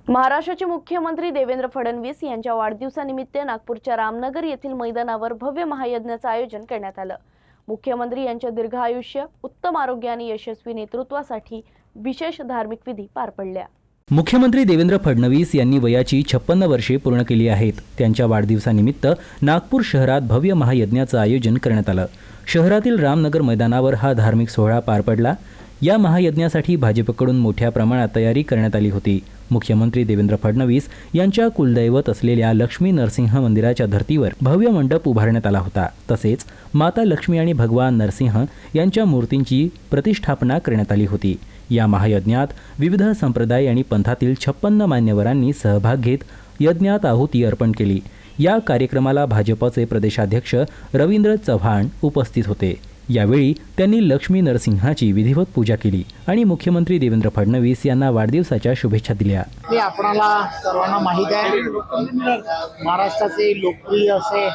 महाराष्ट्राचे मुख्यमंत्री देवेंद्र फडणवीस यांच्या वाढदिवसानिमित्त नागपूरच्या रामनगर येथील मैदानावर भव्य महायज्ञाचे आयोजन करण्यात आलं। मुख्यमंत्री यांच्या दीर्घ आयुष्य, उत्तम आरोग्य आणि यशस्वी नेतृत्वासाठी विशेष धार्मिक विधी पार पडल्या। मुख्यमंत्री देवेंद्र फडणवीस यांनी वयाची 56 वर्षे पूर्ण केली आहेत। त्यांच्या वाढदिवसानिमित्त नागपूर शहरात भव्य महायज्ञाचे आयोजन करण्यात आलं। शहरातील रामनगर मैदानावर हा धार्मिक सोहळा पार पडला। या महायज्ञासाठी भाजपकडून मोठ्या प्रमाणात तयारी करण्यात आली होती। मुख्यमंत्री देवेंद्र फडणवीस यांच्या कुलदैवत असलेल्या लक्ष्मी नरसिंह मंदिराच्या धर्तीवर भव्य मंडप उभारण्यात आला होता। तसेच माता लक्ष्मी आणि भगवान नरसिंह यांच्या मूर्तींची प्रतिष्ठापना करण्यात आली होती। या महायज्ञात विविध संप्रदाय आणि पंथातील 56 मान्यवरांनी सहभाग घेत यज्ञात आहुती अर्पण केली। या कार्यक्रमाला भाजपचे प्रदेशाध्यक्ष रवींद्र चव्हाण उपस्थित होते। यावेळी त्यांनी लक्ष्मी नरसिंहाची विधिवत पूजा केली आणि मुख्यमंत्री देवेंद्र फडणवीस यांना वाढदिवसाच्या शुभेच्छा दिल्या। आपणाला सर्वांना माहित आहे, महाराष्ट्राचे लोकप्रिय असे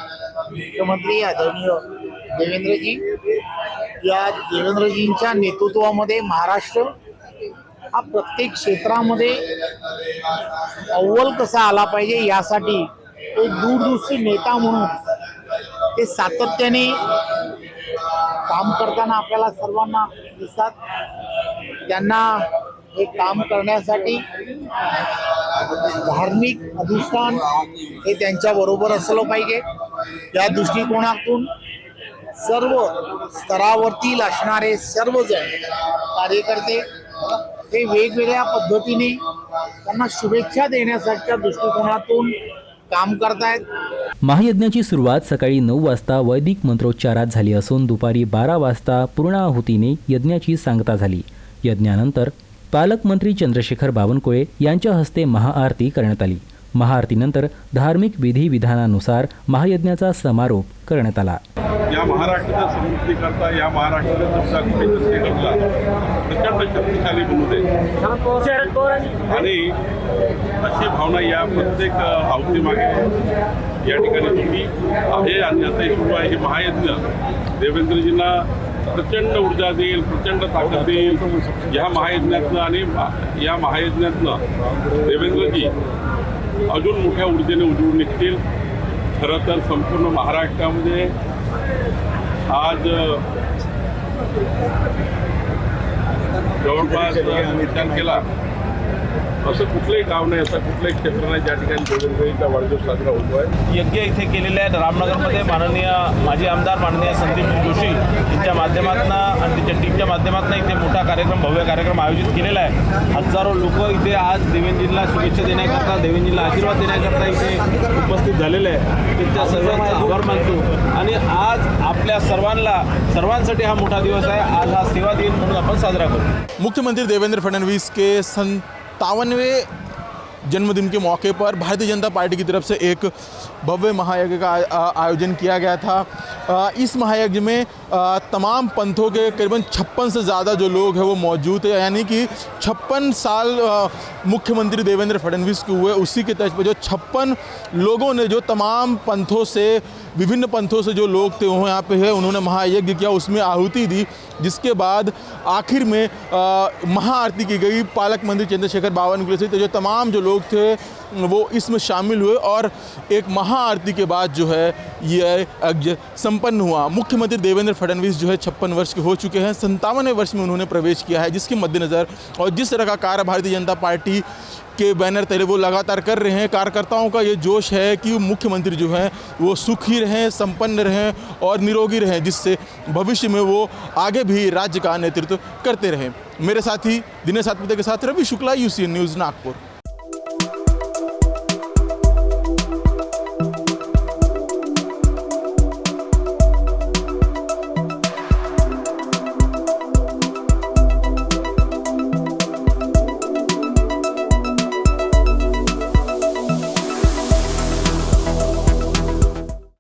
मुख्यमंत्री आदरणीय देवेंद्रजी, या देवेंद्रजींच्या नेतृत्वामध्ये महाराष्ट्र हा प्रत्येक क्षेत्रामध्ये अव्वल कसा आला पाहिजे यासाठी एक दूरदृष्टी नेता म्हणून ते सातत्याने काम करताना आपल्याला सर्वांना दिसतात। त्यांना हे काम करण्यासाठी धार्मिक अधिष्ठान हे त्यांच्या बरोबर असलं पाहिजे। या दृष्टिकोनातून सर्व स्तरावरती असणारे सर्वजण कार्यकर्ते हे वेगवेगळ्या पद्धतीने त्यांना शुभेच्छा देण्यासाठीच्या दृष्टिकोनातून काम करतायत। महायज्ञाची सुरुवात सकाळी 9 वाजता वैदिक मंत्रोच्चारात झाली असून दुपारी 12 वाजता पूर्णाहुतीने यज्ञाची सांगता झाली। यज्ञानंतर पालकमंत्री चंद्रशेखर बावनकुळे यांच्या हस्ते महाआरती करण्यात आली। महाआरतीनंतर धार्मिक विधी-विधानानुसार महायज्ञाचा समारोप करण्यात आला। या महाराष्ट्राच्या समृद्धीकरता, या महाराष्ट्राच्या प्रचंड शक्तिशाली बनू दे आणि अशी भावना या प्रत्येक आहुतीमागे या ठिकाणी होती आहे आणि आता सुरू आहे। हे महायज्ञ देवेंद्रजींना प्रचंड ऊर्जा देईल, प्रचंड ताकद देईल। या महायज्ञातनं आणि या महायज्ञातनं देवेंद्रजी अजून मोठ्या ऊर्जेने उजळून निघतील। खरं तर संपूर्ण महाराष्ट्रामध्ये आज जवळपास विचार केला असं कुठलंही गाव नाही, असं कुठलंही क्षेत्र नाही ज्या ठिकाणी देवेंद्रजींचा वाढदिवस साजरा होतो आहे। यज्ञ इथे केलेले आहेत रामनगरमध्ये माननीय माजी आमदार माननीय संदीप जोशी यांच्या माध्यमातून आणि त्यांच्या टीमच्या माध्यमातून इथे मोठा कार्यक्रम, भव्य कार्यक्रम आयोजित केलेला आहे। हजारो लोक इथे आज देवेंद्रजींना शुभेच्छा देण्याकरता, देवेंद्रजींना आशीर्वाद देण्याकरता इथे उपस्थित झालेले आहे। त्यांच्या सर्वांचा आभार मानतो आणि आज आपल्या सर्वांसाठी हा मोठा दिवस आहे। आज हा सेवा दिन म्हणून आपण साजरा करू। मुख्यमंत्री देवेंद्र फडणवीस के 57वें जन्मदिन के मौके पर भारतीय जनता पार्टी की तरफ से एक भव्य महायज्ञ का आयोजन किया गया था। इस महायज्ञ में तमाम पंथों के करीबन 56 से ज़्यादा जो लोग हैं वो मौजूद है, यानी कि 56 साल मुख्यमंत्री देवेंद्र फडणवीस के हुए, उसी के तर्ज पर जो 56 लोगों ने, जो तमाम पंथों से, विभिन्न पंथों से जो लोग थे वो यहाँ पे है, उन्होंने महायज्ञ किया, उसमें आहुति दी। जिसके बाद आखिर में महाआरती की गई। पालक मंत्री चंद्रशेखर बावनकुळे से जो तमाम जो लोग थे वो इसमें शामिल हुए और एक महाआरती के बाद जो है ये यज्ञ संपन्न हुआ। मुख्यमंत्री देवेंद्र फडणवीस जो है 56 वर्ष के हो चुके हैं, 57वें वर्ष में उन्होंने प्रवेश किया है, जिसके मद्देनज़र और जिस तरह का कार्य भारतीय जनता पार्टी के बैनर तले वो लगातार कर रहे हैं, कार्यकर्ताओं का ये जोश है कि मुख्यमंत्री जो हैं वो सुखी रहें, संपन्न रहें और निरोगी रहें, जिससे भविष्य में वो आगे भी राज्य का नेतृत्व करते रहें। मेरे साथी दिनेश सातपुते के साथ रवि शुक्ला, UCN न्यूज़, नागपुर।